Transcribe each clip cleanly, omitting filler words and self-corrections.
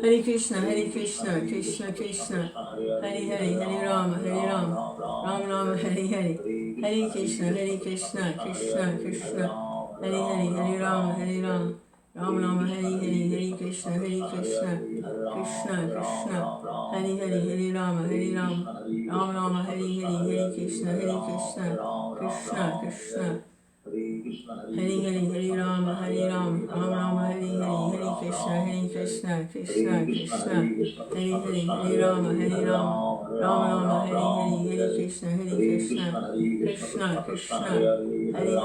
Hare Krishna, Krishna Krishna, Hare Hare, Hare Rama, Rama Rama, Hare Hare, Hare Krishna, Krishna Krishna, Hare Hare, Hare Rama, Rama Rama, Hare Hare, Hare Krishna, Krishna Krishna, Hare Hare, Hare Rama, Rama Rama, Hare Hare, Hare Krishna, Krishna Krishna. Hare Hare, Hare Rama, Rama Rama, Hare Hare, Hare Krishna, Krishna Krishna, Hare Hare, Hare Rama, Rama Rama, Hare Hare, Hare Krishna, Krishna Krishna, Hare Hare, Hare Rama,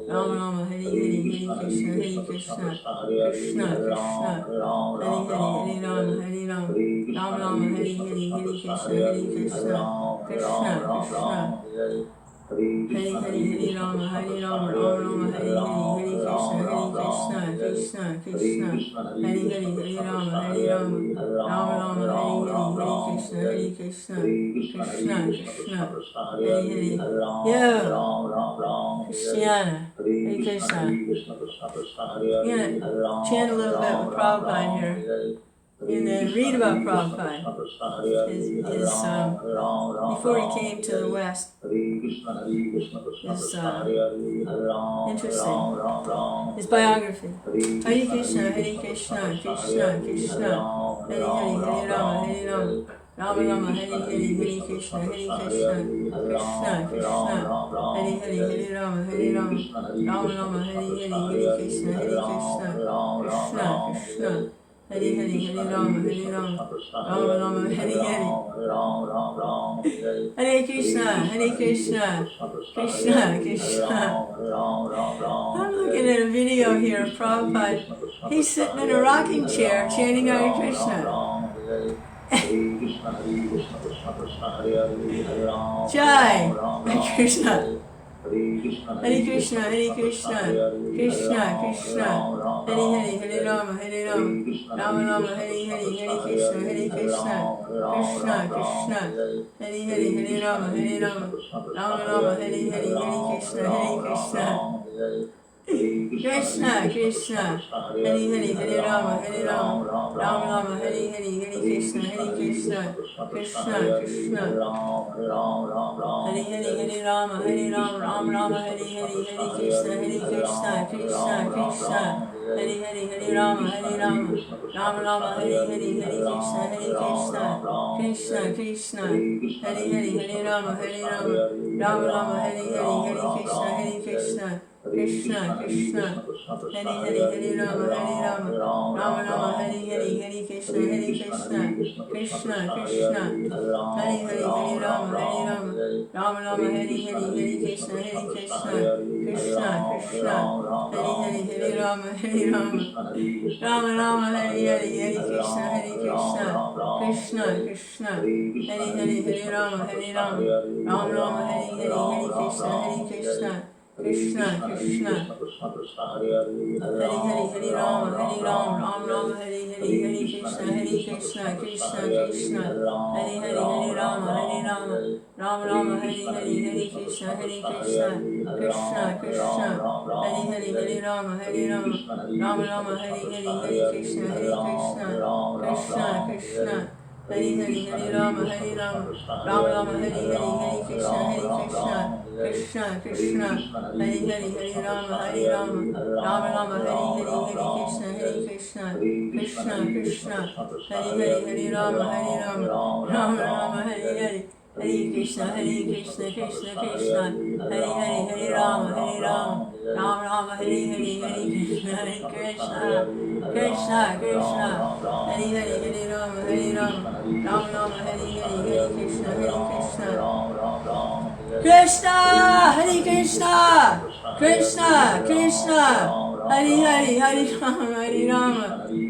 Rama Rama, Hare Hare, Hare Krishna, Krishna Krishna, Hare Hare, Hare Rama, Rama Rama, Hare Hare, Hare Krishna, Krishna Krishna. Hare Hare, Hare Rama, Rama Rama, Hare Hare, Hare Krishna, Krishna, Hare Hare, Hare Rama, Rama Rama, Hare Hare, Hare Krishna, Krishna, Hare Hare. Yeah, Christiana, Hare Krishna. Yeah, chant a little bit with Prabhupada here. And then read about Prabhupada. Before he came to the West, is interesting. His biography. Hare Krishna, Krishna Krishna, Hare Hare, Hare Rama, Rama Rama, Hare Hare, Hare Krishna, Krishna Krishna, Hare Hare, Hare Rama, Rama Rama, Hare Hare, Hare Krishna, Krishna Krishna. Hare Hare, Hare Rama, Rama Rama, Hare Hare. Hare Krishna, Krishna Krishna. I'm looking at a video here of Prabhupada. He's sitting in a rocking chair chanting Hare Krishna. Jai, Hare Krishna. Hare Krishna, Krishna Krishna, Hare Hare, Hare Rama, Rama Rama, Hare Hare, Hare Krishna, Krishna Krishna, Hare Hare, Hare Rama, Rama Rama, Hare Hare, Hare Krishna, Krishna Krishna, Hare Hare, Hare Rama, Rama Rama, Hare Hare, Hare Krishna, Krishna Krishna, Hare Hare, Hare Rama, Rama Rama, Hare Hare, Hare Krishna, Krishna Krishna, Hare Hare, Hare Rama, Rama Rama, Hare Hare, Hare Krishna, Krishna Hare Hare, Hare Rama, Rama Rama, Hare Hare, Hare Krishna, Krishna Krishna, Hare Hare, Hare Rama, Rama Rama, Hare Hare, Hare Krishna, Krishna Krishna, Hare Hare, Hare Rama, Rama Rama, Hare Hare, Hare Krishna, Krishna Krishna, Hare Hare, Hare Rama, Rama Rama, Hare Hare, Hare Krishna, Krishna Krishna, Hare Hare, Hare Rama, Rama Rama, Hare Hare, Hare Krishna, Krishna Krishna, Hare Hare, Hare Rama, Rama Rama, Hare Hare, Hare Krishna, Krishna, Hare Hare, Hare Rama, Rama Rama, Hare Hare, Hare Krishna, Krishna Krishna, Hare Hare, Hare Rama, Rama Rama, Hare Hare, Hare Krishna, Krishna, Hare Hare, Hare Rama, Rama Rama, Hare Hare, Hare Krishna, Krishna, Hare Hare, Hare Rama, Rama Rama, Hare Hare, Hare Krishna, Krishna, Hare Hare, Hare Rama, Rama Rama, Hare Hare, Hare Krishna, Krishna, Hare Hare, Hare Rama, Rama Rama, Hare Hare, Hare Krishna, Krishna, Hare Hare, Hare Rama,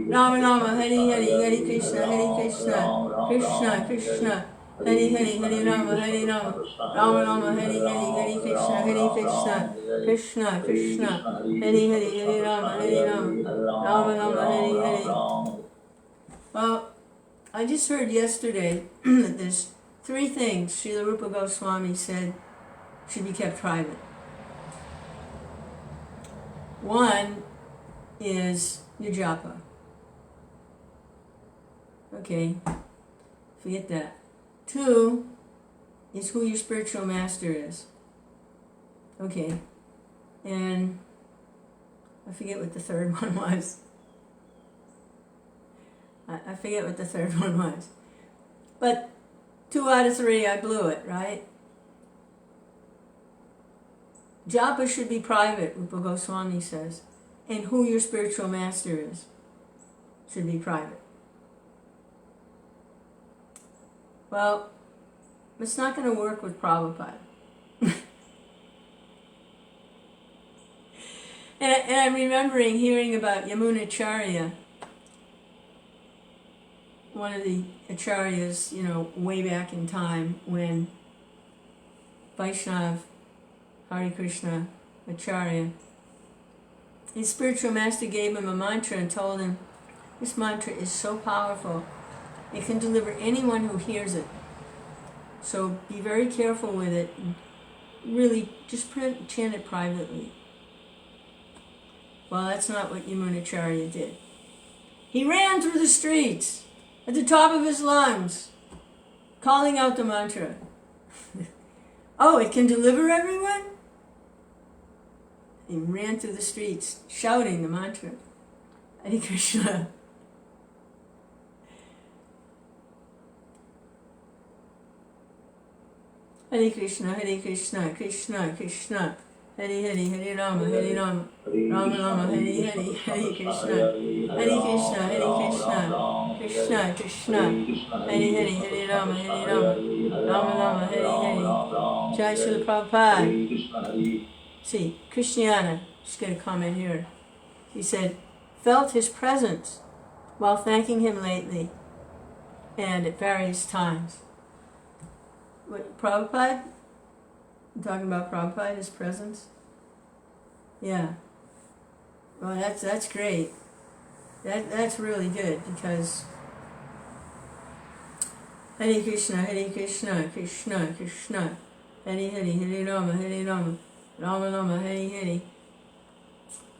Rama Rama, Hare Hare, Hare Krishna, Krishna, Hare Krishna, Hare Hare, Hare Rama, Rama Rama, Hare Hare, Hare Krishna, Krishna, Hare Hare, Hare Rama, Rama Rama, Hare Hare, Hare Krishna, Krishna, Hare Hare, Hare Rama, Rama Rama, Hare Hare. Well, I just heard yesterday that there's 3 things Srila Rupa Goswami said should be kept private. One is your japa. Okay, forget that. 2 is who your spiritual master is. Okay, and I forget what the third one was. I forget what the third one was. But 2 out of 3, I blew it, right? Japa should be private, Rupa Goswami says. And who your spiritual master is should be private. Well, it's not going to work with Prabhupada. And I'm remembering hearing about Yamunacharya, one of the acharyas, way back in time when Vaishnav, Hare Krishna, Acharya, his spiritual master gave him a mantra and told him, this mantra is so powerful, it can deliver anyone who hears it. So be very careful with it, and really just chant it privately. Well, that's not what Yamunacharya did. He ran through the streets at the top of his lungs, calling out the mantra. Oh, it can deliver everyone? He ran through the streets, shouting the mantra. Hare Krishna. Hare Krishna, Hare Krishna, Krishna Krishna, Hare Hare, Hare Rama, Hare Rama, Rama Rama, Hare Hare, Hare Krishna, Hare Krishna, Hare Krishna, Krishna Krishna, Hare Hare, Hare Rama, Hare Rama, Rama Rama, Hare Hare. Jai Srila Prabhupada. See, Christiana, just got a comment here. She said, felt his presence while thanking him lately and at various times. What, Prabhupada? I'm talking about Prabhupada, his presence? Yeah. Well, that's great. That's really good because Hare Krishna, Hare Krishna, Krishna Krishna, Hare Hare, Hare Rama, Hare Rama, Rama Rama, Hare Hare.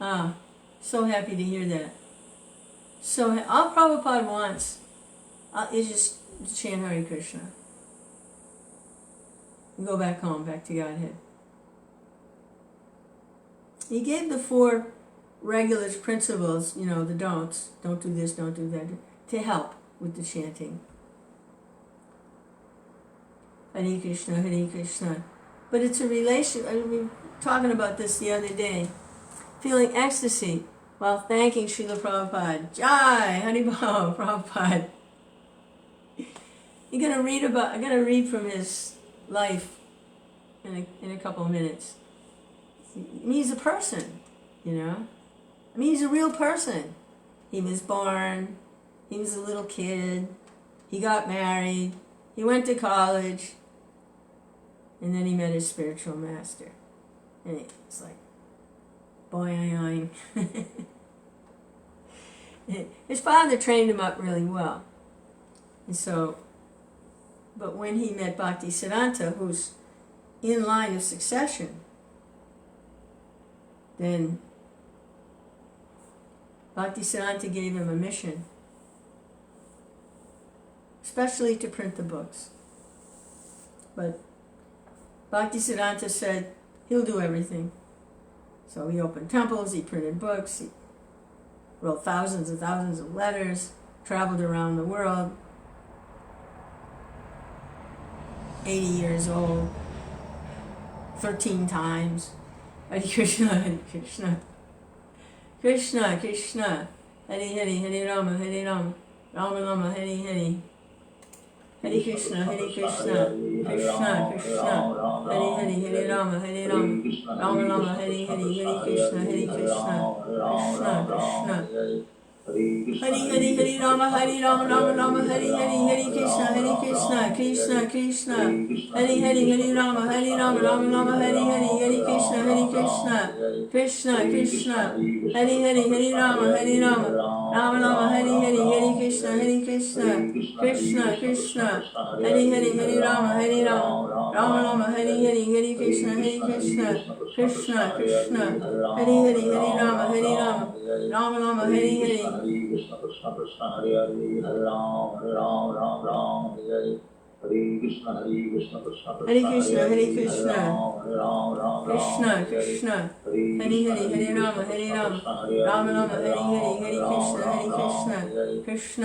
Ah, so happy to hear that. So all Prabhupada wants is just chant Hare Krishna. And go back home, back to Godhead. He gave the 4 regular principles, the don'ts. Don't do this, don't do that, to help with the chanting. Hare Krishna, Hare Krishna. But it's a relation. We were talking about this the other day. Feeling ecstasy while thanking Srila Prabhupada. Jai, Haribol, Prabhupada. I'm gonna read from his life in a couple of minutes. He's a person, he's a real person. He was born, he was a little kid, he got married, he went to college, and then he met his spiritual master. And it's like, boing. His father trained him up really well. And so, but when he met Bhaktivedanta, who's in line of succession, then Bhaktivedanta gave him a mission, especially to print the books. But Bhaktivedanta said he'll do everything. So he opened temples, he printed books, he wrote thousands and thousands of letters, traveled around the world, 80 years old, 13 times. Hare Krishna, Hare Krishna. Krishna, Krishna, Hare Hare, Hare Rama, Hare Rama, Rama Rama, Hare Hare. Hare Krishna, Hare Krishna, Krishna Krishna, Hare Hare, Hare Rama, Hare Rama, Rama Rama, Hare Hare, Hare Krishna, Hare Krishna, Krishna Krishna, Hari Hari Hari Rama Rama Rama Hari Hari Hari Krishna Krishna Krishna Hari Hari Hari Rama Rama Rama Hari Hari Hari Krishna Krishna Krishna Hari Hari Hari Rama Rama Rama Hari Hari Hari Krishna Krishna Krishna Hari Hari Hari Rama Rama Rama Hari Hari Hari Krishna Krishna Krishna Hari Hari Hari Rama Rama Rama Hari Hari Krishna Krishna Krishna Hare Hare Hare Ram Ram Ram Hare Hare Hare Krishna Krishna Krishna Hare Hare Krishna Hare Hare Hare Krishna Ram Krishna Krishna Hare Hare Hare Rama Rama Rama Hare Hare Hare Krishna Krishna Krishna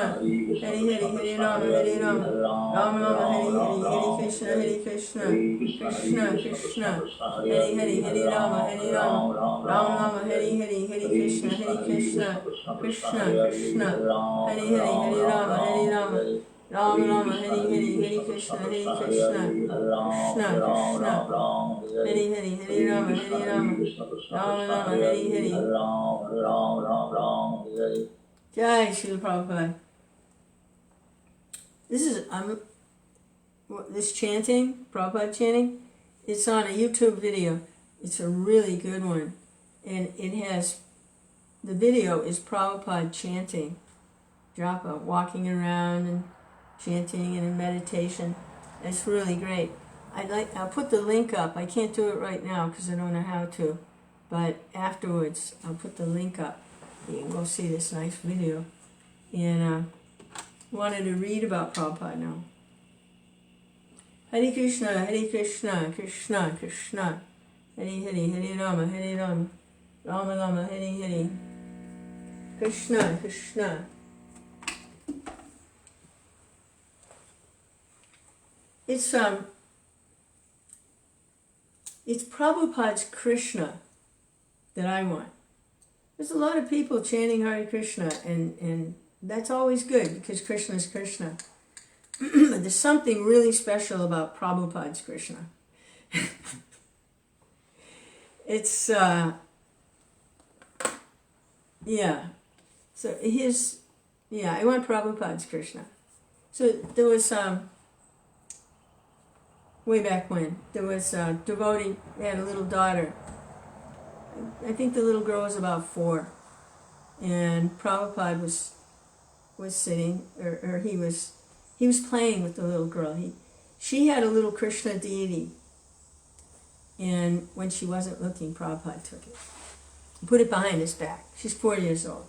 Hare Hare Hare Rama Rama Rama Hare Hare Hare Krishna Krishna Krishna Hare Hare Hare Rama Rama Rama Hare Hare Hare Krishna Krishna Krishna Hare Hare Hare Rama Rama Rama Hare Hare Hare Krishna Krishna Krishna Hare Hare Hare Rama Rama Rama Hare Hare. Jai Srila Prabhupada. This is this chanting, Prabhupada chanting. It's on a YouTube video. It's a really good one, and it has the video is Prabhupada chanting, japa, walking around and chanting and in meditation. It's really great. I'll put the link up. I can't do it right now because I don't know how to, but afterwards I'll put the link up. You can go see this nice video. And wanted to read about Prabhupada now. Hare Krishna, Krishna Krishna, Hare Hare, Hare Rama, Rama Rama, Hare Hare, Krishna Krishna. It's Prabhupada's Krishna that I want. There's a lot of people chanting Hare Krishna, and that's always good because Krishna is Krishna. But there's something really special about Prabhupada's Krishna. It's, yeah. So I want Prabhupada's Krishna. So there was, way back when, there was a devotee, they had a little daughter. I think the little girl was about 4. And Prabhupada was sitting, or he was playing with the little girl. She had a little Krishna deity. And when she wasn't looking, Prabhupada took it. Put it behind his back. She's 4 years old.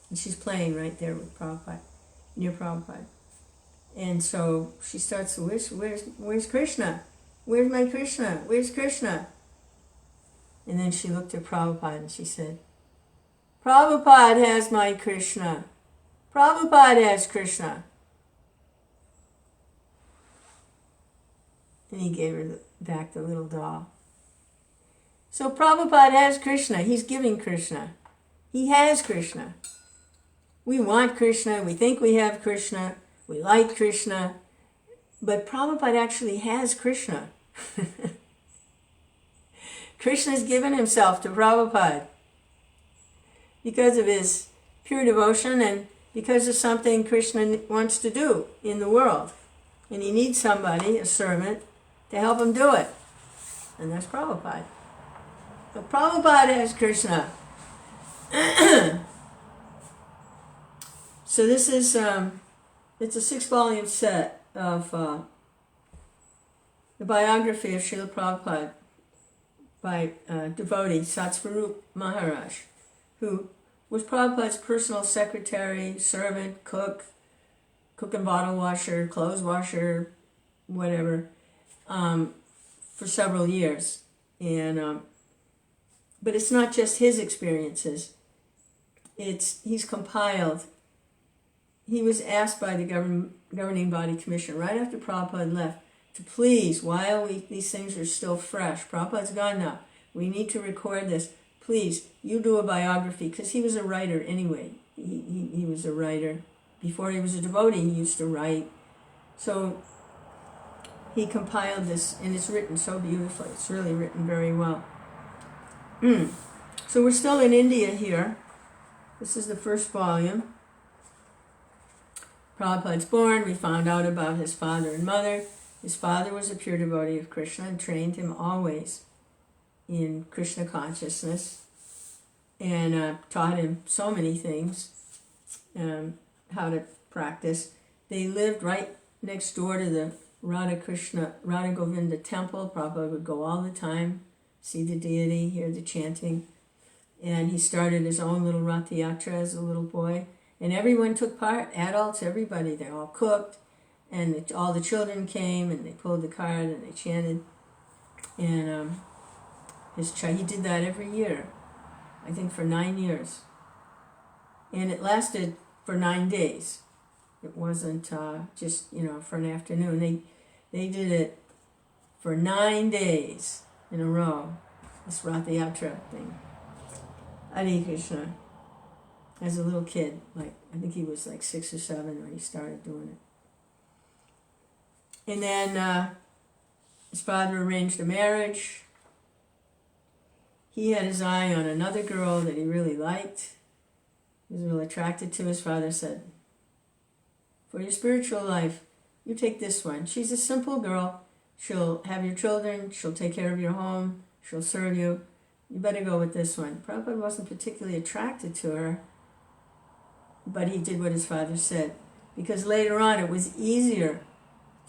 And she's playing right there with Prabhupada, near Prabhupada. And so she starts to wish, where's Krishna? Where's my Krishna? Where's Krishna? And then she looked at Prabhupada and she said, Prabhupada has my Krishna. Prabhupada has Krishna. And he gave her back the little doll. So Prabhupada has Krishna. He's giving Krishna. He has Krishna. We want Krishna. We think we have Krishna. We like Krishna. But Prabhupada actually has Krishna. Krishna's given himself to Prabhupada because of his pure devotion and because of something Krishna wants to do in the world. And he needs somebody, a servant, to help him do it. And that's Prabhupada. So Prabhupada has Krishna. So this is, it's a 6-volume set of the biography of Srila Prabhupada by devotee Satsvarup Maharaj, who was Prabhupada's personal secretary, servant, cook and bottle washer, clothes washer, whatever, for several years. And but it's not just his experiences. He's compiled. He was asked by the governing body commission right after Prabhupada left to please, while these things are still fresh, Prabhupada's gone now, we need to record this. Please, you do a biography, because he was a writer anyway. He was a writer. Before he was a devotee, he used to write. So he compiled this, and it's written so beautifully. It's really written very well. So we're still in India here, This is the first volume. Prabhupada's born. We found out about his father and mother. His father was a pure devotee of Krishna and trained him always in Krishna consciousness and taught him so many things, how to practice. They lived right next door to the Radha Govinda temple. Prabhupada would go all the time, see the deity, hear the chanting. And he started his own little Rath Yatra as a little boy. And everyone took part, adults, everybody. They all cooked. And all the children came and they pulled the cart and they chanted. And he did that every year, I think for 9 years. And it lasted for 9 days. It wasn't just, for an afternoon. They did it for 9 days in a row, this Rath Yatra thing. Hare Krishna. As a little kid, I think he was 6 or 7 when he started doing it. And then his father arranged a marriage. He had his eye on another girl that he really liked. He was really attracted to. His father said, for your spiritual life, you take this one. She's a simple girl. She'll have your children. She'll take care of your home. She'll serve you. You better go with this one. Prabhupada wasn't particularly attracted to her, but he did what his father said. Because later on it was easier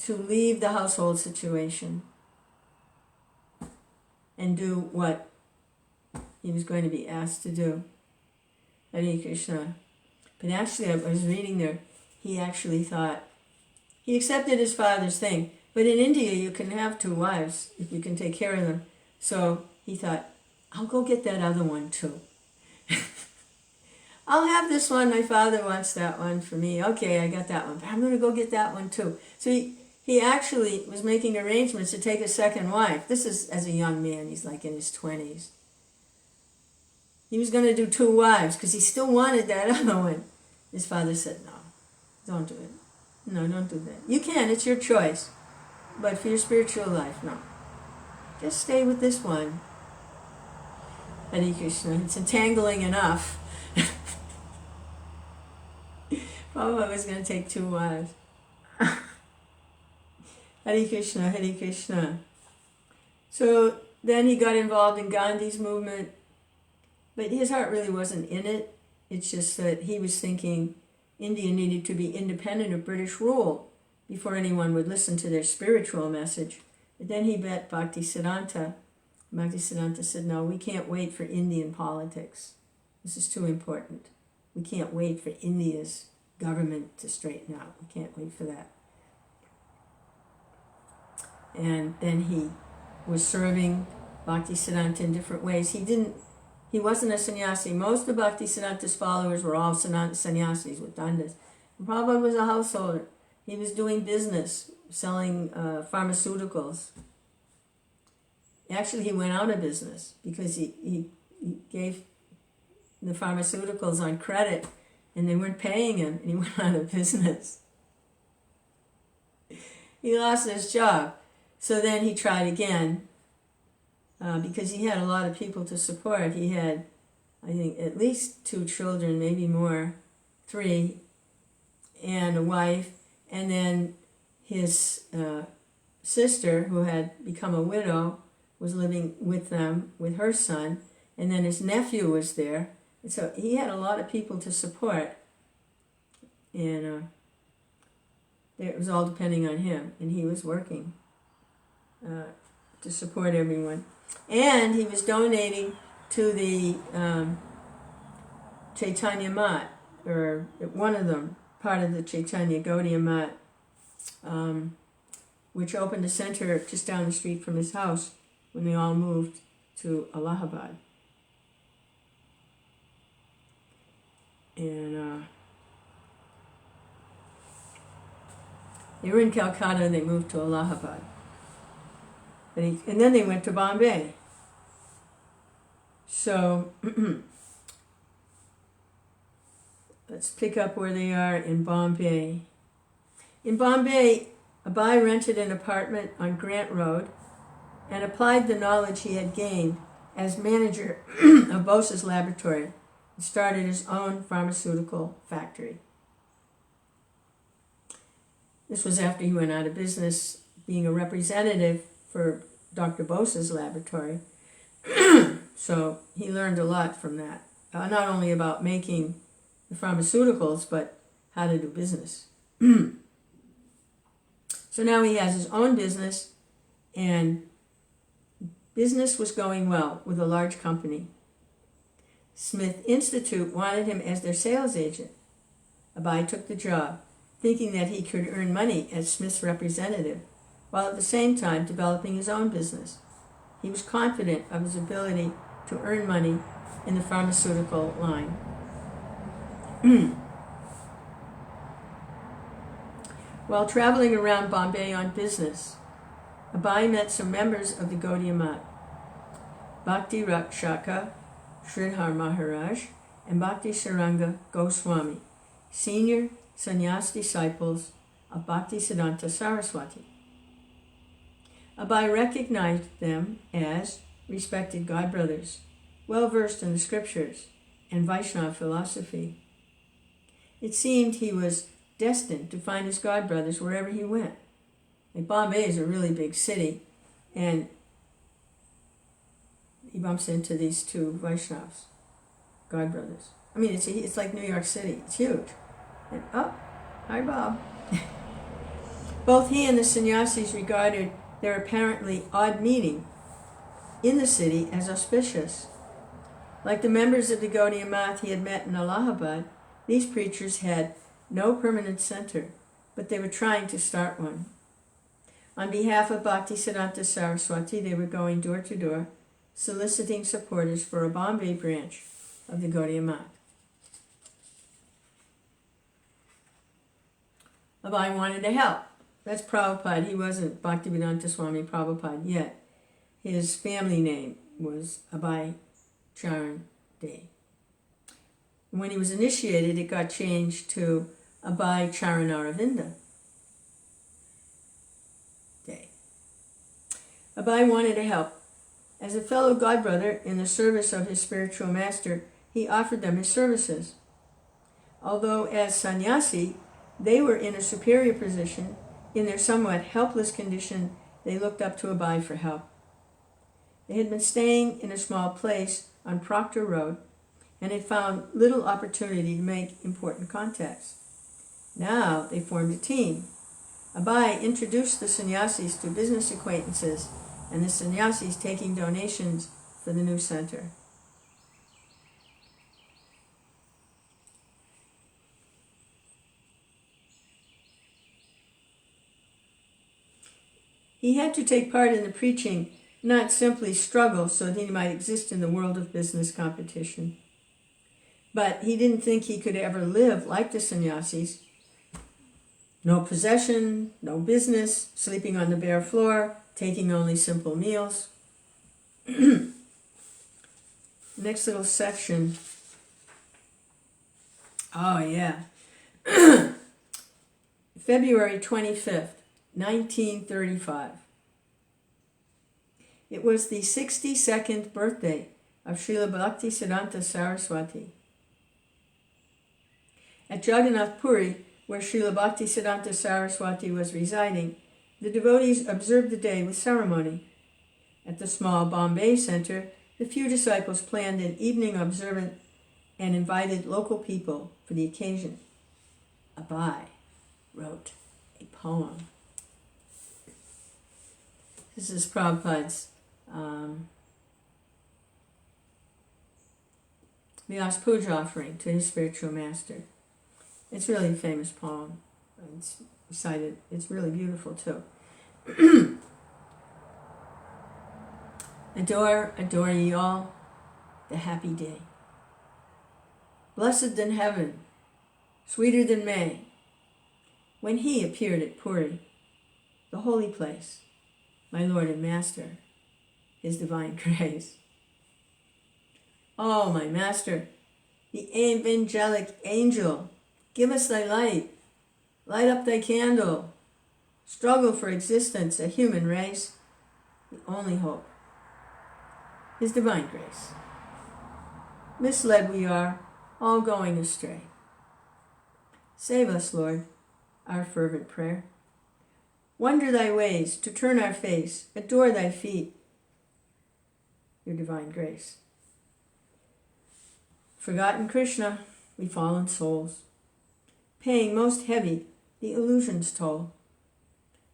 to leave the household situation and do what he was going to be asked to do. Hare Krishna. But actually, I was reading there, he actually thought, he accepted his father's thing, but in India you can have 2 wives if you can take care of them. So he thought, I'll go get that other one too. I'll have this one, my father wants that one for me. Okay, I got that one, but I'm going to go get that one too. So he actually was making arrangements to take a second wife. This is as a young man, he's in his 20s. He was going to do 2 wives because he still wanted that other one. His father said, no, don't do it. No, don't do that. You can, it's your choice. But for your spiritual life, no. Just stay with this one. Hare Krishna. It's entangling enough. Prabhupada was going to take 2 wives. Hare Krishna, Hare Krishna. So then he got involved in Gandhi's movement, but his heart really wasn't in it. It's just that he was thinking India needed to be independent of British rule before anyone would listen to their spiritual message. But then he met Bhaktivedanta. Bhaktivedanta said, no, we can't wait for Indian politics. This is too important. We can't wait for India's government to straighten out. We can't wait for that. And then he was serving Bhaktivedanta in different ways. He wasn't a sannyasi. Most of Bhaktivedanta's followers were all sannyasis with dandas. And Prabhupada was a householder. He was doing business, selling pharmaceuticals. Actually, he went out of business because he gave the pharmaceuticals on credit and they weren't paying him, and he went out of business. He lost his job. So then he tried again because he had a lot of people to support. He had, I think, at least 2 children, maybe more, 3, and a wife. And then his sister, who had become a widow, was living with them, with her son. And then his nephew was there. And so he had a lot of people to support. And it was all depending on him. And he was working to support everyone. And he was donating to the Chaitanya Mat, or one of them, part of the Chaitanya Gaudiya Mat, which opened a center just down the street from his house when they all moved to Allahabad. And they were in Calcutta and they moved to Allahabad. And then they went to Bombay. So let's pick up where they are in Bombay. In Bombay, Abai rented an apartment on Grant Road and applied the knowledge he had gained as manager of Bose's laboratory and started his own pharmaceutical factory. This was after he went out of business being a representative for Dr. Bose's laboratory. So he learned a lot from that, not only about making the pharmaceuticals, but how to do business. So now he has his own business, and business was going well with a large company. Smith Institute wanted him as their sales agent. Abai took the job, thinking that he could earn money as Smith's representative, while at the same time developing his own business. He was confident of his ability to earn money in the pharmaceutical line. While traveling around Bombay on business, Abai met some members of the Gaudiya Math, Bhakti Rakshaka Sridhar Maharaj and Bhakti Saranga Goswami, senior sannyas disciples of Bhaktisiddhanta Saraswati. Abai recognized them as respected godbrothers, well versed in the scriptures and Vaishnava philosophy. It seemed he was destined to find his godbrothers wherever he went. Like Bombay is a really big city, and he bumps into these two Vaishnavas, godbrothers. I mean, it's like New York City. It's huge. And hi Bob. Both he and the sannyasis regarded their apparently odd meeting in the city as auspicious. Like the members of the Gaudiya Math he had met in Allahabad, these preachers had no permanent center, but they were trying to start one. On behalf of Bhaktisiddhanta Saraswati, they were going door to door, soliciting supporters for a Bombay branch of the Gaudiya Math. Abai wanted to help. That's Prabhupada. He wasn't Bhaktivedanta Swami Prabhupada yet. His family name was Abai Charan Day. When he was initiated, it got changed to Abai Charanaravinda Day. Abai wanted to help. As a fellow godbrother in the service of his spiritual master, he offered them his services. Although as sannyasi, they were in a superior position, in their somewhat helpless condition, they looked up to Abai for help. They had been staying in a small place on Proctor Road and had found little opportunity to make important contacts. Now they formed a team. Abai introduced the sannyasis to business acquaintances, and the sannyasis taking donations for the new center. He had to take part in the preaching, not simply struggle so that he might exist in the world of business competition. But he didn't think he could ever live like the sannyasis. No possession, no business, sleeping on the bare floor, taking only simple meals. Next little section. Oh, yeah. February 25th, 1935. It was the 62nd birthday of Srila Bhaktisiddhanta Saraswati. At Jagannath Puri, where Srila Bhaktisiddhanta Saraswati was residing, the devotees observed the day with ceremony. At the small Bombay center, the few disciples planned an evening observance and invited local people for the occasion. Abai wrote a poem. This is Prabhupada's Vyas Puja offering to his spiritual master. It's really a famous poem. It's recited. It's really beautiful too. Adore, adore ye all, the happy day. Blessed than heaven, sweeter than May, when he appeared at Puri, the holy place, my Lord and Master, his divine grace. Oh, my Master, the angelic angel, give us thy light, light up thy candle, struggle for existence, a human race, the only hope, his divine grace. Misled we are, all going astray. Save us, Lord, our fervent prayer. Wonder thy ways, to turn our face, adore thy feet, your divine grace. Forgotten Krishna, we fallen souls, paying most heavy the illusion's toll.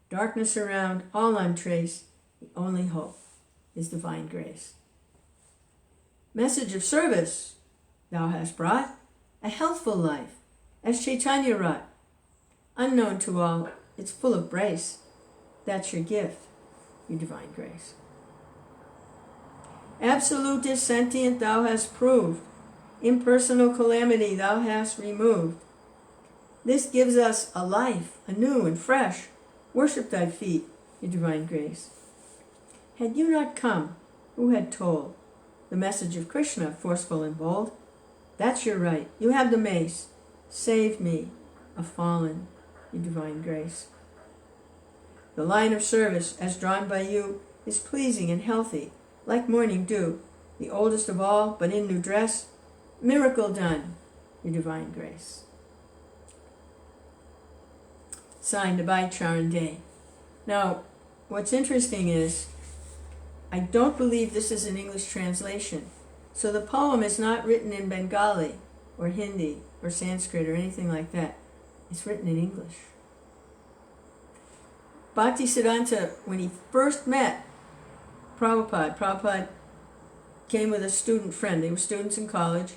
Darkness around, all untraced, the only hope is divine grace. Message of service thou hast brought, a healthful life, as Chaitanya wrought. Unknown to all, it's full of grace. That's your gift, your divine grace. Absolute is sentient thou hast proved, impersonal calamity thou hast removed. This gives us a life, anew and fresh. Worship thy feet, your divine grace. Had you not come, who had told the message of Krishna, forceful and bold? That's your right, you have the mace. Save me, a fallen, your divine grace. The line of service, as drawn by you, is pleasing and healthy, like morning dew, the oldest of all, but in new dress. Miracle done, your divine grace. Signed Abhay Charan Day. Now, what's interesting is, I don't believe this is an English translation. So the poem is not written in Bengali or Hindi or Sanskrit or anything like that. It's written in English. Bhaktisiddhanta, when he first met Prabhupada came with a student friend. They were students in college,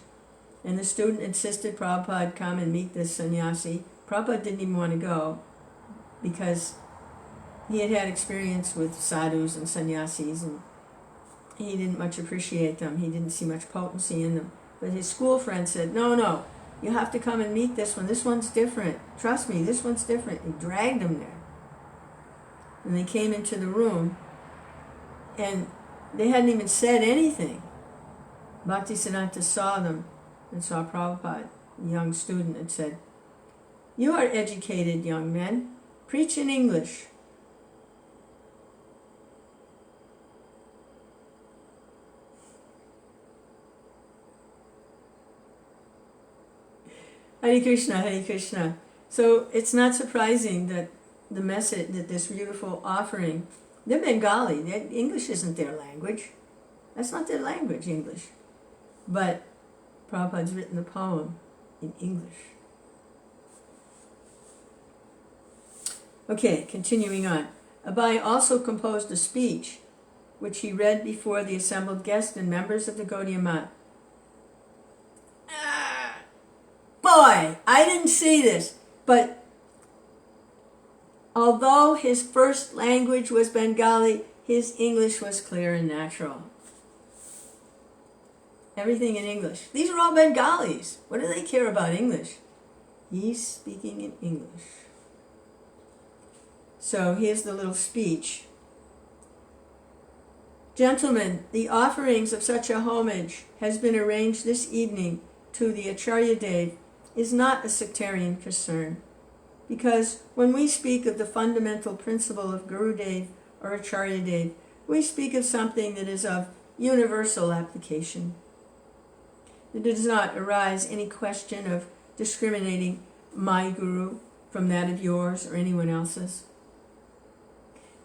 and the student insisted Prabhupada come and meet this sannyasi. Prabhupada didn't even want to go because he had had experience with sadhus and sannyasis, and he didn't much appreciate them. He didn't see much potency in them. But his school friend said, no, you have to come and meet this one. This one's different. Trust me, this one's different. He dragged him there. And they came into the room, and they hadn't even said anything. Bhaktisiddhanta saw them and saw Prabhupada, a young student, and said, "You are educated young men. Preach in English." Hare Krishna, Hare Krishna. So it's not surprising that the message, that this beautiful offering, they're Bengali. English isn't their language. That's not their language, English. But Prabhupada's written the poem in English. Okay, continuing on. Abhay also composed a speech, which he read before the assembled guests and members of the Gaudiya Math. Boy, I didn't see this, but although his first language was Bengali, his English was clear and natural. Everything in English. These are all Bengalis. What do they care about English? He's speaking in English. So here's the little speech. Gentlemen, the offerings of such a homage has been arranged this evening to the Acharya Dev is not a sectarian concern, because when we speak of the fundamental principle of Guru Dev or Acharya Dev, we speak of something that is of universal application. There does not arise any question of discriminating my Guru from that of yours or anyone else's.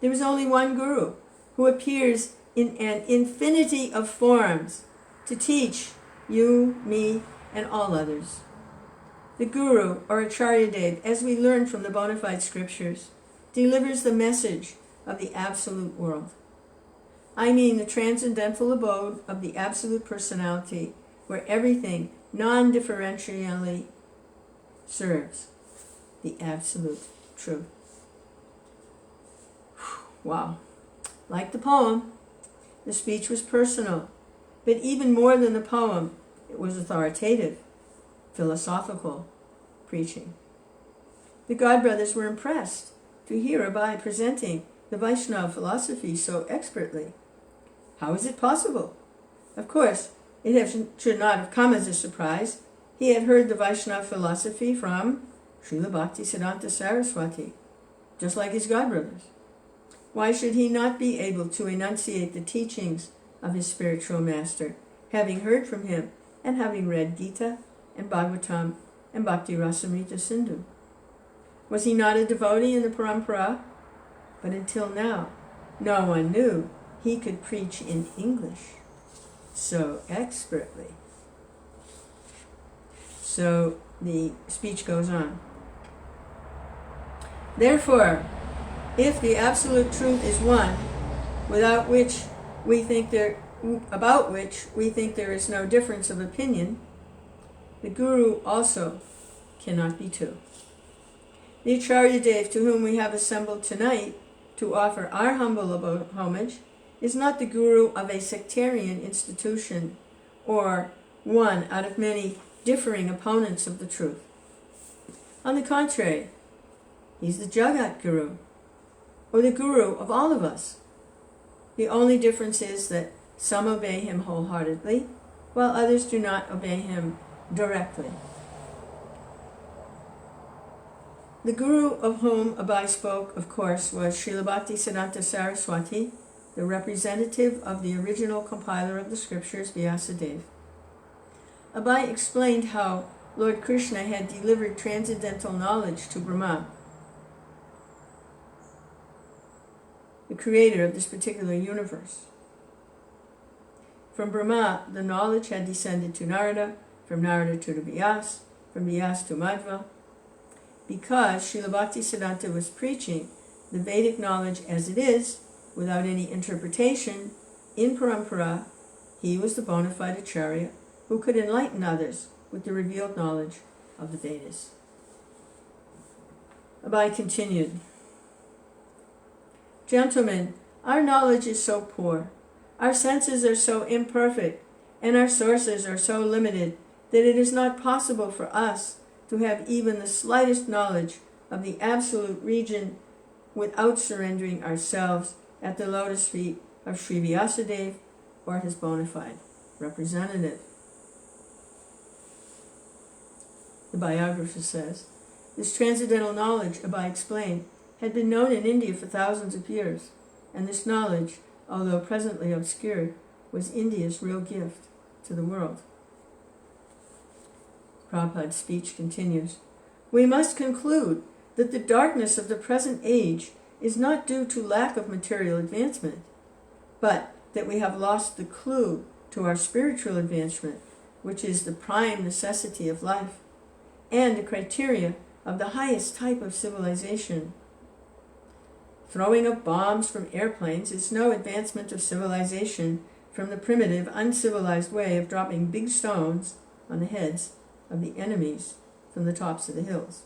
There is only one Guru who appears in an infinity of forms to teach you, me, and all others. The Guru, or Acharya Dev, as we learn from the bona fide scriptures, delivers the message of the absolute world. I mean the transcendental abode of the absolute personality, where everything non-differentially serves the absolute truth. Wow. Like the poem, the speech was personal, but even more than the poem, it was authoritative, philosophical preaching. The Godbrothers were impressed to hear Abhay presenting the Vaishnava philosophy so expertly. How is it possible? Of course, should not have come as a surprise. He had heard the Vaishnava philosophy from Srila Bhaktisiddhanta Saraswati, just like his Godbrothers. Why should he not be able to enunciate the teachings of his spiritual master, having heard from him and having read Gita and Bhagavatam and Bhakti Rasamrita Sindhu. Was he not a devotee in the parampara? But until now, no one knew he could preach in English so expertly. So the speech goes on. Therefore, if the absolute truth is one, about which we think there is no difference of opinion, the Guru also cannot be two. The Acharya Dev to whom we have assembled tonight to offer our humble homage is not the Guru of a sectarian institution or one out of many differing opponents of the truth. On the contrary, he's the Jagat Guru, or the Guru of all of us. The only difference is that some obey him wholeheartedly, while others do not obey him directly. The Guru of whom Abai spoke, of course, was Srila Bhaktisiddhanta Saraswati, the representative of the original compiler of the scriptures, Vyasadeva. Abai explained how Lord Krishna had delivered transcendental knowledge to Brahma, the creator of this particular universe. From Brahma, the knowledge had descended to Narada, from Narada to the Vyas, from Vyas to Madhva. Because Srila Bhaktisiddhanta was preaching the Vedic knowledge as it is, without any interpretation, in parampara, he was the bona fide acharya who could enlighten others with the revealed knowledge of the Vedas. Abai continued, Gentlemen, our knowledge is so poor, our senses are so imperfect, and our sources are so limited that it is not possible for us to have even the slightest knowledge of the absolute region without surrendering ourselves at the lotus feet of Sri Vyasadeva or his bona fide representative. The biographer says, this transcendental knowledge, Abai explained, had been known in India for thousands of years, and this knowledge, although presently obscured, was India's real gift to the world. Prabhupada's speech continues, we must conclude that the darkness of the present age is not due to lack of material advancement, but that we have lost the clue to our spiritual advancement, which is the prime necessity of life, and the criteria of the highest type of civilization. Throwing up bombs from airplanes is no advancement of civilization from the primitive, uncivilized way of dropping big stones on the heads of the enemies from the tops of the hills.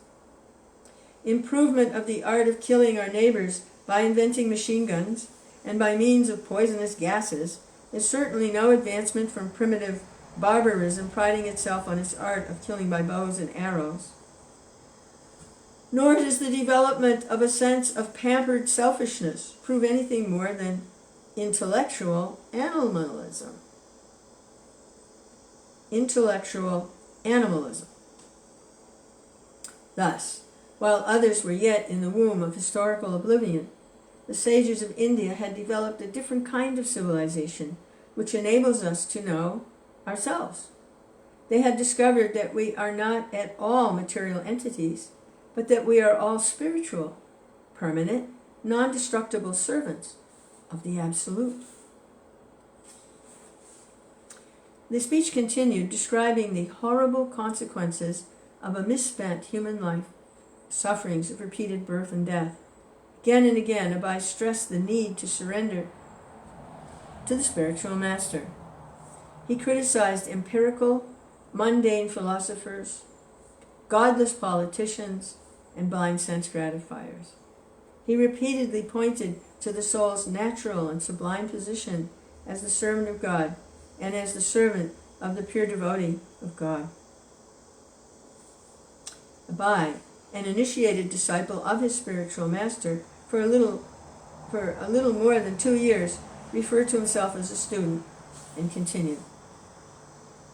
Improvement of the art of killing our neighbors by inventing machine guns and by means of poisonous gases is certainly no advancement from primitive barbarism priding itself on its art of killing by bows and arrows. Nor does the development of a sense of pampered selfishness prove anything more than intellectual animalism. Intellectual animalism. Thus, while others were yet in the womb of historical oblivion, the sages of India had developed a different kind of civilization, which enables us to know ourselves. They had discovered that we are not at all material entities, but that we are all spiritual, permanent, non-destructible servants of the Absolute. The speech continued, describing the horrible consequences of a misspent human life, sufferings of repeated birth and death. Again and again, Abai stressed the need to surrender to the spiritual master. He criticized empirical, mundane philosophers, godless politicians, and blind sense gratifiers. He repeatedly pointed to the soul's natural and sublime position as the servant of God and as the servant of the pure devotee of God. Abai, an initiated disciple of his spiritual master, for a little more than 2 years, referred to himself as a student and continued,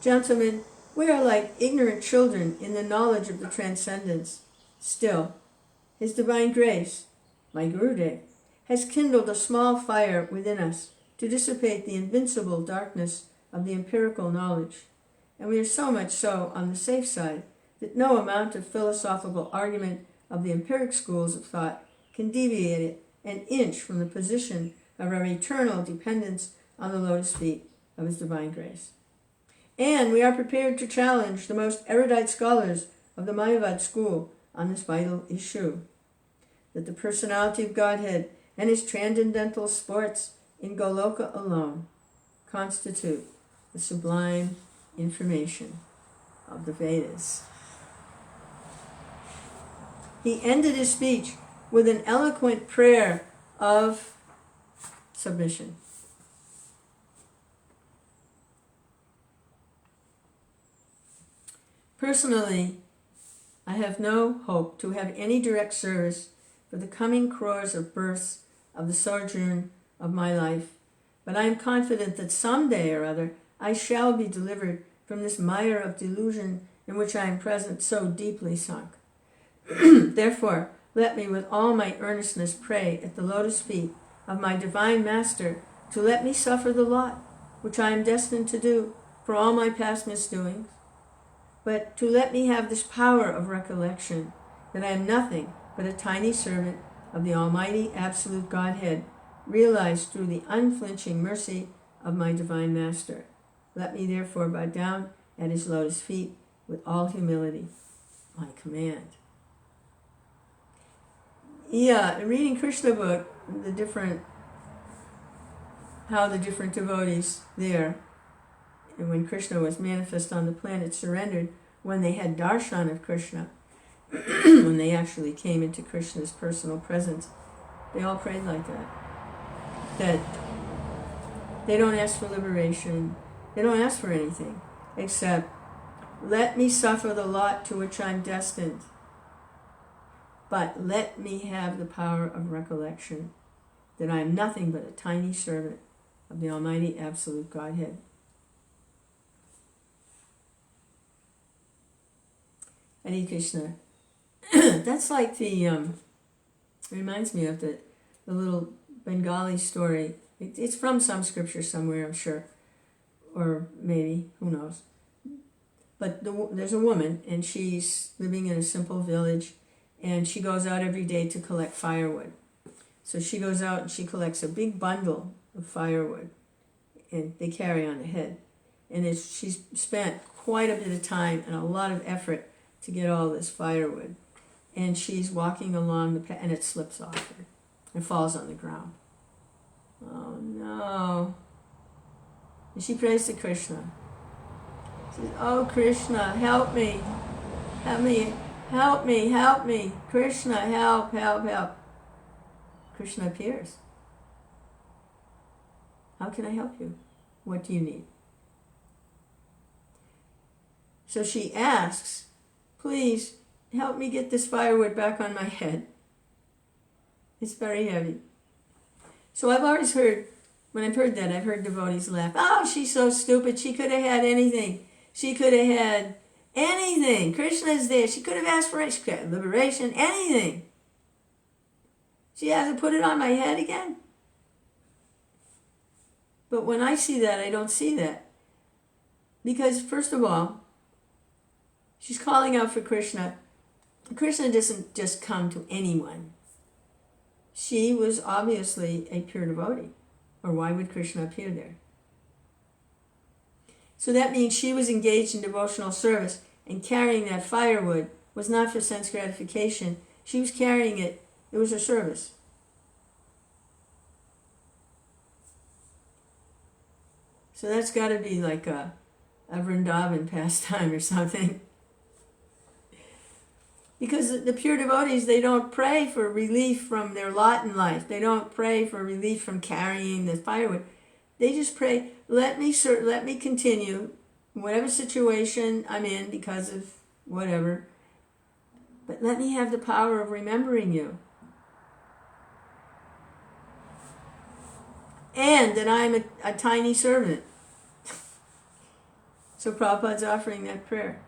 Gentlemen, we are like ignorant children in the knowledge of the transcendence. Still, His Divine Grace, my Gurudev, has kindled a small fire within us to dissipate the invincible darkness of the empirical knowledge, and we are so much so on the safe side that no amount of philosophical argument of the empiric schools of thought can deviate it an inch from the position of our eternal dependence on the lotus feet of His divine grace. And we are prepared to challenge the most erudite scholars of the Mayavad school on this vital issue, that the personality of Godhead and His transcendental sports in Goloka alone constitute the sublime information of the Vedas. He ended his speech with an eloquent prayer of submission. Personally, I have no hope to have any direct service for the coming crores of births of the sojourn of my life, but I am confident that someday or other I shall be delivered from this mire of delusion in which I am present so deeply sunk. Therefore, let me with all my earnestness pray at the lotus feet of my divine Master to let me suffer the lot which I am destined to do for all my past misdoings, but to let me have this power of recollection that I am nothing but a tiny servant of the Almighty Absolute Godhead, realized through the unflinching mercy of my divine Master. Let me therefore bow down at His lotus feet with all humility, I command. Yeah, reading Krishna book, how the different devotees there, and when Krishna was manifest on the planet, surrendered when they had darshan of Krishna, when they actually came into Krishna's personal presence, they all prayed like that. That they don't ask for liberation, they don't ask for anything, except, let me suffer the lot to which I'm destined, but let me have the power of recollection that I am nothing but a tiny servant of the Almighty Absolute Godhead. Hare Krishna. That's like the, reminds me of the little Bengali story. It's from some scripture somewhere, I'm sure, or maybe, who knows. But there's a woman, and she's living in a simple village, and she goes out every day to collect firewood. So she goes out and she collects a big bundle of firewood, and they carry on ahead. And she's spent quite a bit of time and a lot of effort to get all this firewood. And she's walking along the path, and it slips off her and falls on the ground. Oh no. And she prays to Krishna. She says, oh Krishna, help me. Help me. Help me, help me. Krishna, help, help, help. Krishna appears. How can I help you? What do you need? So she asks, please help me get this firewood back on my head. It's very heavy. So I've always heard, when I've heard that, I've heard devotees laugh. Oh, she's so stupid. She could have had anything. She could have had anything. Krishna's there. She could have asked for it. She could have liberation, anything. She has to put it on my head again. But when I see that, I don't see that. Because, first of all, she's calling out for Krishna. Krishna doesn't just come to anyone. She was obviously a pure devotee. Or why would Krishna appear there? So that means she was engaged in devotional service, and carrying that firewood was not for sense gratification. She was carrying it. It was her service. So that's got to be like a Vrindavan pastime or something. Because the pure devotees, they don't pray for relief from their lot in life. They don't pray for relief from carrying the firewood. They just pray, let me continue, whatever situation I'm in because of whatever, but let me have the power of remembering you. And that I'm a tiny servant. So Prabhupada's offering that prayer.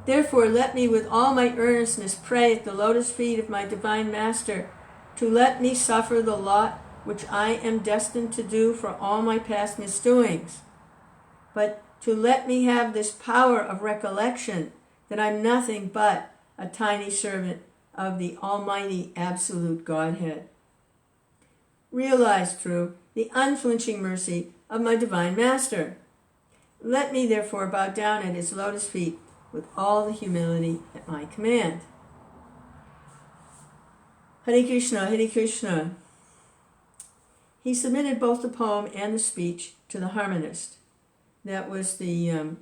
Therefore, let me with all my earnestness pray at the lotus feet of my divine Master to let me suffer the lot which I am destined to do for all my past misdoings, but to let me have this power of recollection that I'm nothing but a tiny servant of the Almighty Absolute Godhead. Realize, through the unflinching mercy of my Divine Master. Let me therefore bow down at his lotus feet with all the humility at my command. Hare Krishna, Hare Krishna. He submitted both the poem and the speech to the harmonist. That was the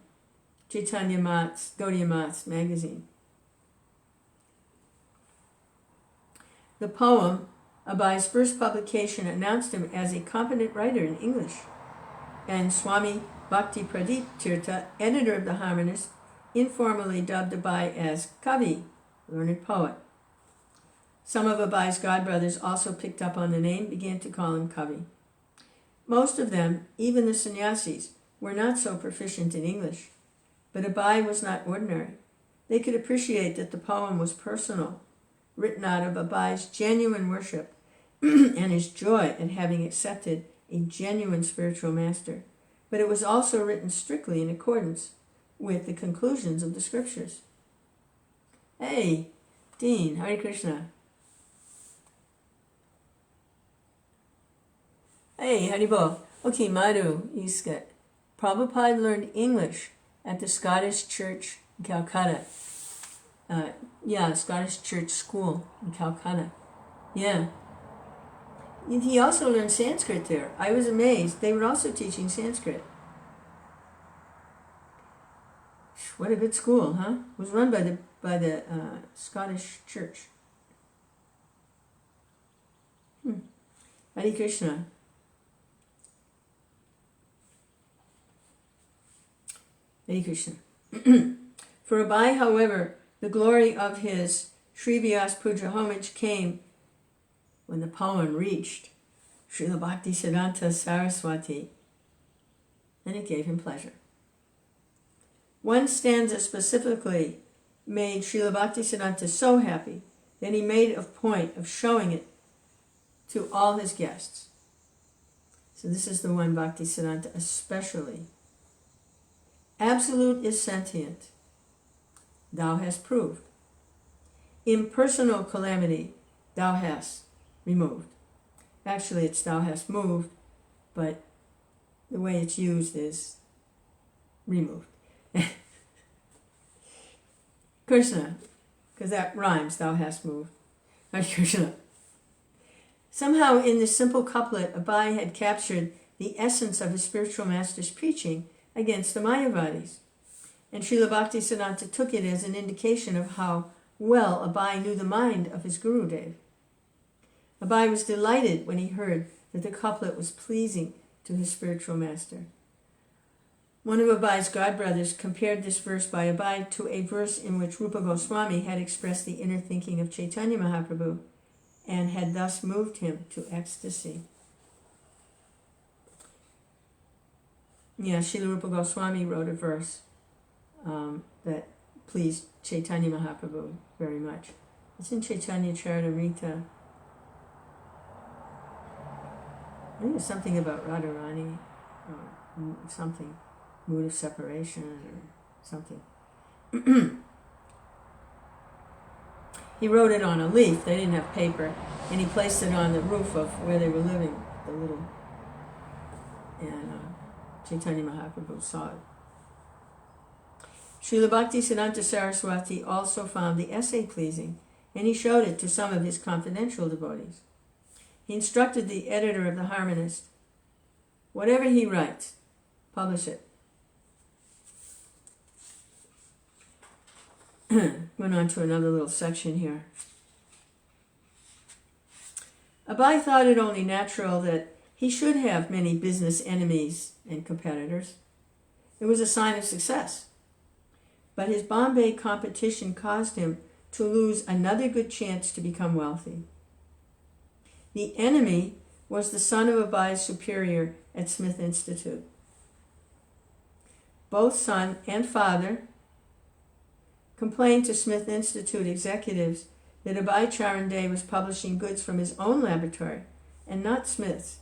Chaitanya Mat's, Gaudiya Mat's magazine. The poem, Abhai's first publication, announced him as a competent writer in English, and Swami Bhakti Pradeep Tirtha, editor of the harmonist, informally dubbed Abhai as Kavi, learned poet. Some of Abhai's godbrothers also picked up on the name, began to call him Kavi. Most of them, even the sannyasis, were not so proficient in English, but Abhai was not ordinary. They could appreciate that the poem was personal, written out of Abhai's genuine worship and his joy at having accepted a genuine spiritual master, but it was also written strictly in accordance with the conclusions of the scriptures. Hey, Dean, Hare Krishna. Hey, Haribol. Okay, Madhu, Iskat. Prabhupada learned English at the Scottish Church in Calcutta. Scottish Church School in Calcutta. Yeah. He also learned Sanskrit there. I was amazed. They were also teaching Sanskrit. What a good school, huh? It was run by the Scottish Church. Hare Krishna. Hare Krishna. For Abhai, however, the glory of his Sri Vyas Puja homage came when the poem reached Srila Bhaktisiddhanta Saraswati, and it gave him pleasure. One stanza specifically made Srila Bhaktisiddhanta so happy that he made a point of showing it to all his guests. So this is the one Bhaktisiddhanta especially. Absolute is sentient, thou hast proved. Impersonal calamity, thou hast removed. Actually, it's thou hast moved, but the way it's used is removed. Krishna, because that rhymes, thou hast moved. Krishna. Somehow in this simple couplet, Abhai had captured the essence of his spiritual master's preaching against the Mayavadis. And Srila Bhaktisiddhanta took it as an indication of how well Abhai knew the mind of his Gurudev. Abhai was delighted when he heard that the couplet was pleasing to his spiritual master. One of Abhai's godbrothers compared this verse by Abhai to a verse in which Rupa Goswami had expressed the inner thinking of Chaitanya Mahaprabhu and had thus moved him to ecstasy. Yeah, Srila Rupa Goswami wrote a verse that pleased Chaitanya Mahaprabhu very much. It's in Chaitanya Charitamrita. I think it's something about Radharani or something, mood of separation or something. He wrote it on a leaf. They didn't have paper, and he placed it on the roof of where they were living, the little, and Chaitanya Mahaprabhu saw it. Srila Bhaktisiddhanta Saraswati also found the essay pleasing, and he showed it to some of his confidential devotees. He instructed the editor of the Harmonist, whatever he writes, publish it. Went on to another little section here. Abhai thought it only natural that he should have many business enemies and competitors. It was a sign of success. But his Bombay competition caused him to lose another good chance to become wealthy. The enemy was the son of Abhai's superior at Smith Institute. Both son and father complained to Smith Institute executives that Abhai Charan Dey was publishing goods from his own laboratory and not Smith's,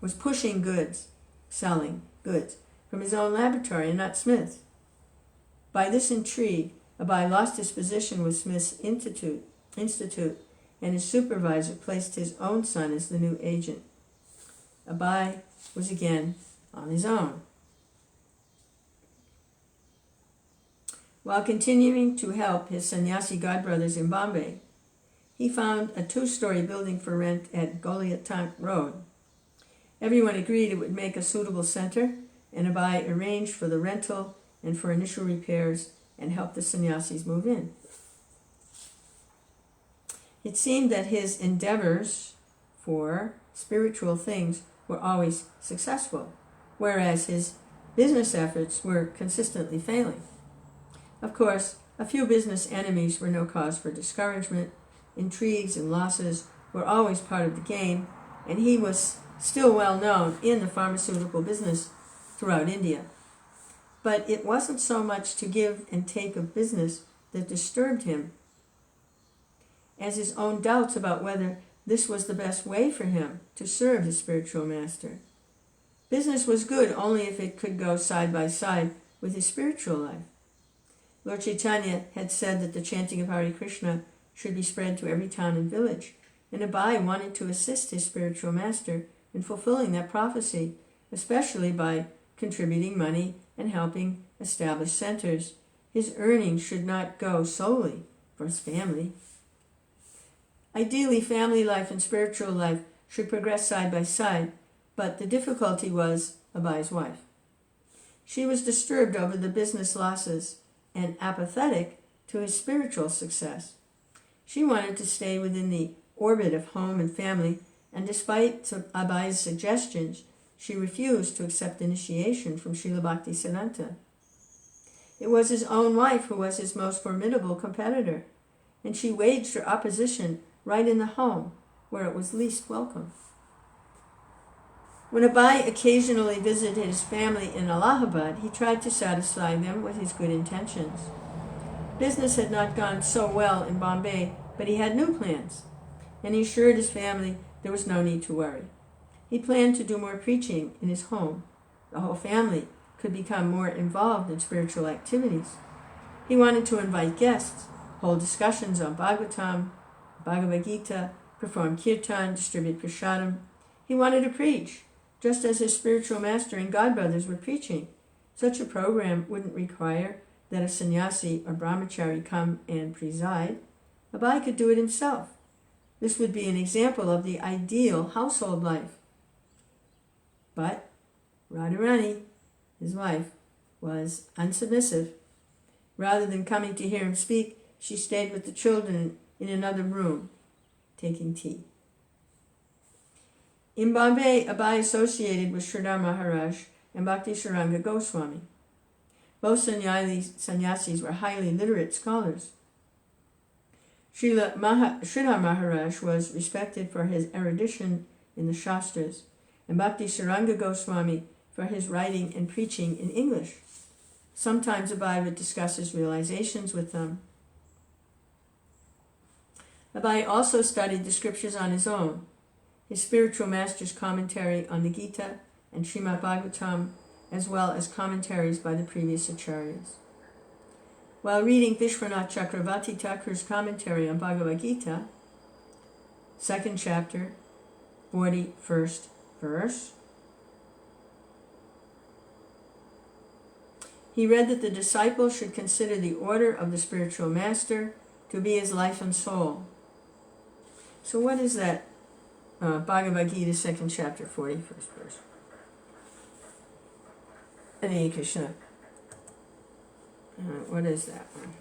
was pushing goods, selling goods from his own laboratory and not Smith's. By this intrigue, Abai lost his position with Smith's Institute, and his supervisor placed his own son as the new agent. Abai was again on his own. While continuing to help his sannyasi godbrothers in Bombay, he found a 2-story building for rent at Gaudiya Road. Everyone agreed it would make a suitable center, and Abai arranged for the rental and for initial repairs and helped the sannyasis move in. It seemed that his endeavors for spiritual things were always successful, whereas his business efforts were consistently failing. Of course, a few business enemies were no cause for discouragement. Intrigues and losses were always part of the game, and he was still well known in the pharmaceutical business throughout India. But it wasn't so much to give and take of business that disturbed him as his own doubts about whether this was the best way for him to serve his spiritual master. Business was good only if it could go side by side with his spiritual life. Lord Chaitanya had said that the chanting of Hare Krishna should be spread to every town and village, and Abai wanted to assist his spiritual master in fulfilling that prophecy, especially by contributing money and helping establish centers. His earnings should not go solely for his family. Ideally, family life and spiritual life should progress side by side, but the difficulty was Abai's wife. She was disturbed over the business losses and apathetic to his spiritual success. She wanted to stay within the orbit of home and family, and despite Abai's suggestions, she refused to accept initiation from Srila Bhaktivedanta. It was his own wife who was his most formidable competitor, and she waged her opposition right in the home, where it was least welcome. When Abai occasionally visited his family in Allahabad, he tried to satisfy them with his good intentions. Business had not gone so well in Bombay, but he had new plans, and he assured his family there was no need to worry. He planned to do more preaching in his home. The whole family could become more involved in spiritual activities. He wanted to invite guests, hold discussions on Bhagavatam, Bhagavad Gita, perform kirtan, distribute prasadam. He wanted to preach, just as his spiritual master and godbrothers were preaching. Such a program wouldn't require that a sannyasi or brahmachari come and preside. Abai could do it himself. This would be an example of the ideal household life. But Radharani, his wife, was unsubmissive. Rather than coming to hear him speak, she stayed with the children in another room, taking tea. In Bombay, Abai associated with Sridhar Maharaj and Bhakti Saranga Goswami. Both sannyasis were highly literate scholars. Sridhar Maharaj was respected for his erudition in the Shastras, and Bhakti Saranga Goswami for his writing and preaching in English. Sometimes Abai would discuss his realizations with them. Abai also studied the scriptures on his own. His spiritual master's commentary on the Gita and Srimad Bhagavatam, as well as commentaries by the previous acharyas. While reading Vishwanath Chakravarti Thakur's commentary on Bhagavad Gita, 2nd chapter, 41st verse, he read that the disciple should consider the order of the spiritual master to be his life and soul. So what is that? Bhagavad Gita, 2nd chapter, 41st verse. Hare Krishna. What is that one?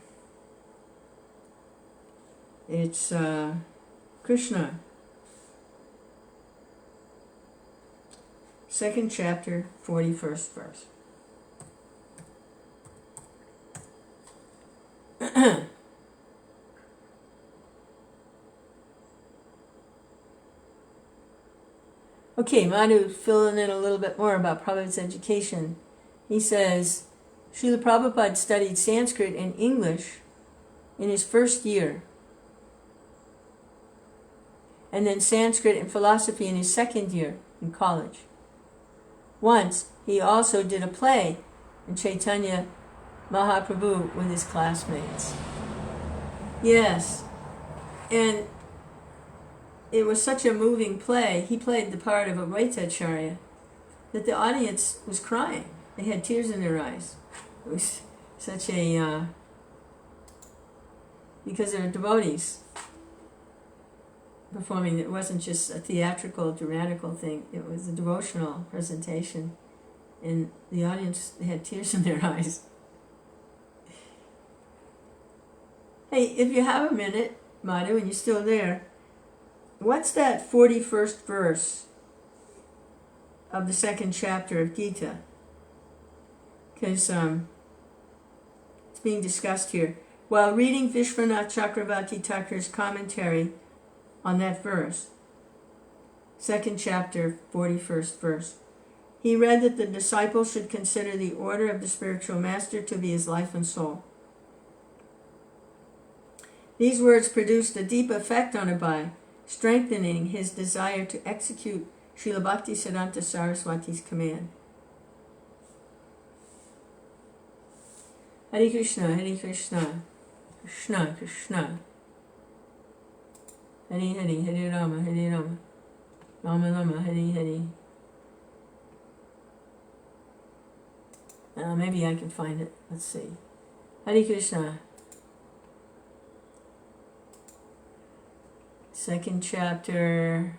It's Krishna. 2nd chapter, 41st verse. Okay, Madhu filling in a little bit more about Prabhupada's education. He says, Srila Prabhupada studied Sanskrit and English in his first year, and then Sanskrit and philosophy in his second year in college. Once, he also did a play in Chaitanya Mahaprabhu with his classmates. Yes, and it was such a moving play. He played the part of a Vaitacharya that the audience was crying. They had tears in their eyes. It was such a, because they're devotees performing. It wasn't just a theatrical, dramatical thing. It was a devotional presentation. And the audience had tears in their eyes. Hey, if you have a minute, Madhu, and you're still there, what's that 41st verse of the second chapter of Gita? Because it's being discussed here. While reading Vishwanath Chakravarti Thakur's commentary on that verse, second chapter, 41st verse, he read that the disciple should consider the order of the spiritual master to be his life and soul. These words produced a deep effect on Abai, strengthening his desire to execute Srila Bhaktisiddhanta Saraswati's command. Hare Krishna, Hare Krishna, Krishna Krishna, Hare Hare, Hare Rama, Hare Rama, Rama Rama, Hare Hare. Maybe I can find it. Let's see. Hare Krishna. Second chapter,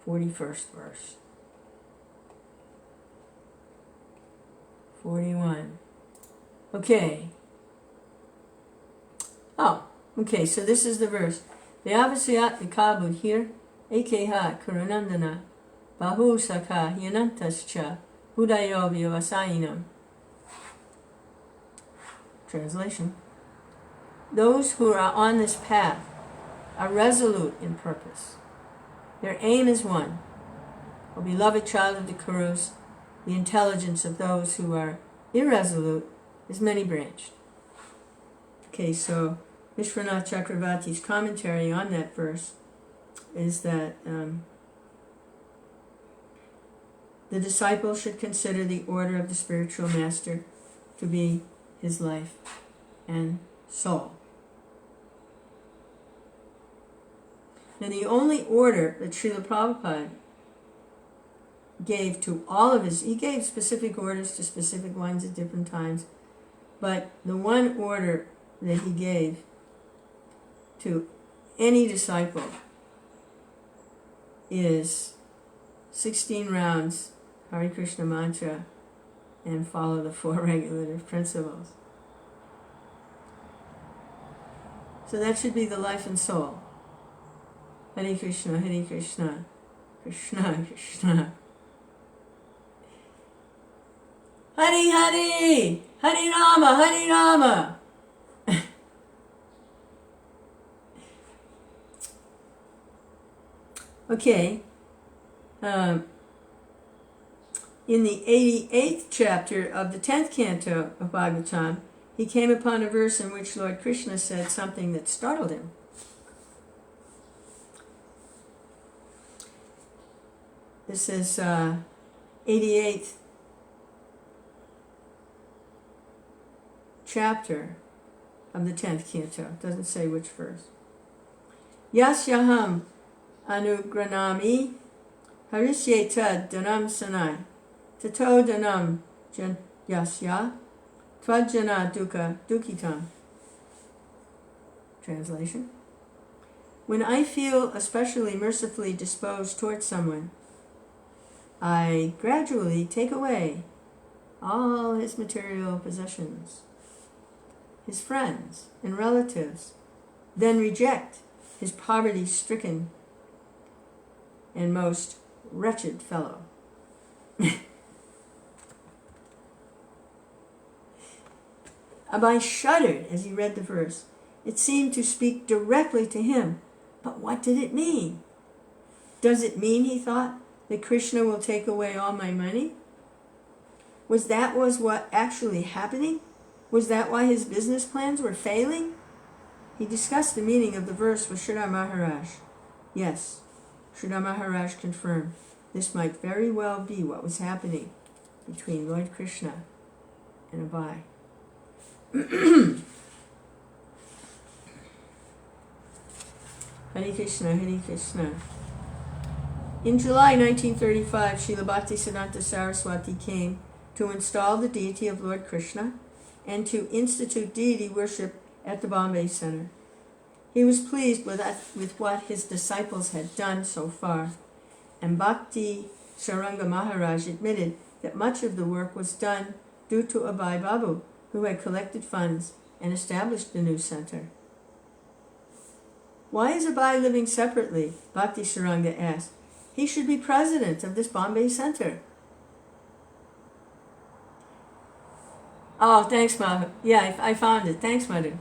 41st verse. 41. Okay. Oh, okay, so this is the verse. Vyavasyat vikabud here, ekeha karunandana, bahu sakha yanantascha, budayo vyavasainam. Translation. Those who are on this path are resolute in purpose. Their aim is one. O beloved child of the Kurus, the intelligence of those who are irresolute is many-branched. Okay, so Vishwanath Chakravarti's commentary on that verse is that the disciple should consider the order of the spiritual master to be his life and soul. Now, the only order that Srila Prabhupada gave to all of his, he gave specific orders to specific ones at different times, but the one order that he gave to any disciple is 16 rounds Hare Krishna mantra and follow the 4 regulative principles. So that should be the life and soul. Hare Krishna, Hare Krishna, Krishna Krishna, Hare Hare, Hare Rama, Hare Rama. Okay. In the 88th chapter of the 10th canto of Bhagavatam, he came upon a verse in which Lord Krishna said something that startled him. This is 88th chapter of the 10th canto. It doesn't say which verse. Yasyaham anugranami harishyeta danam sanai tato danam yasya tvajjana dukkha dukhitam. Translation. When I feel especially mercifully disposed towards someone, I gradually take away all his material possessions, his friends and relatives, then reject his poverty-stricken and most wretched fellow. Abai shuddered as he read the verse. It seemed to speak directly to him. But what did it mean? Does it mean, he thought, that Krishna will take away all my money? Was what actually happening? Was that why his business plans were failing? He discussed the meaning of the verse with Sridhar Maharaj. Yes, Sridhar Maharaj confirmed. This might very well be what was happening between Lord Krishna and Abai. Hare Krishna, Hare Krishna. In July 1935, Srila Bhaktisiddhanta Saraswati came to install the deity of Lord Krishna and to institute deity worship at the Bombay Center. He was pleased with what his disciples had done so far, and Bhakti Sharanga Maharaj admitted that much of the work was done due to Abai Babu, who had collected funds and established the new center. Why is Abai living separately? Bhakti Sharanga asked. He should be president of this Bombay Center. Oh, thanks, Madhu. Yeah, I found it. Thanks, Madhu.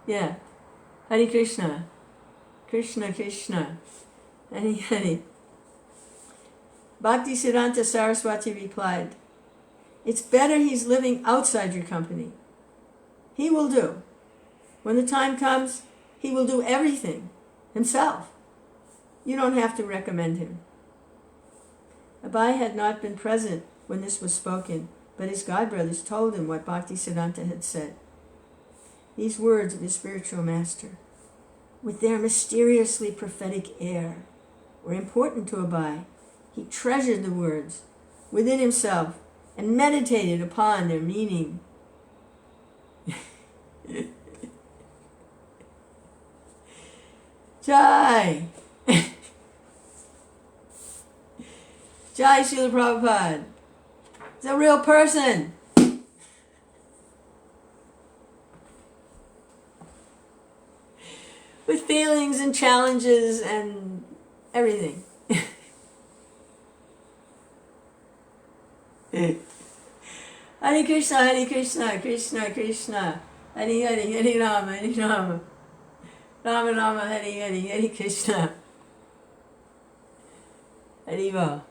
Yeah. Hare Krishna. Krishna Krishna. Hare Hare. Bhaktisiddhanta Saraswati replied, it's better he's living outside your company. He will do. When the time comes, he will do everything himself. You don't have to recommend him. Abai had not been present when this was spoken, but his godbrothers told him what Bhaktisiddhanta had said. These words of his spiritual master, with their mysteriously prophetic air, were important to Abai. He treasured the words within himself and meditated upon their meaning. Jai! Jai Srila Prabhupada! It's a real person! With feelings and challenges and everything. Hare Krishna, Hare Krishna, Krishna Krishna, Hare Hare, Hare Rama, Hare Rama, Rama Rama, Hare Hare, Hare Krishna. Hare Rama.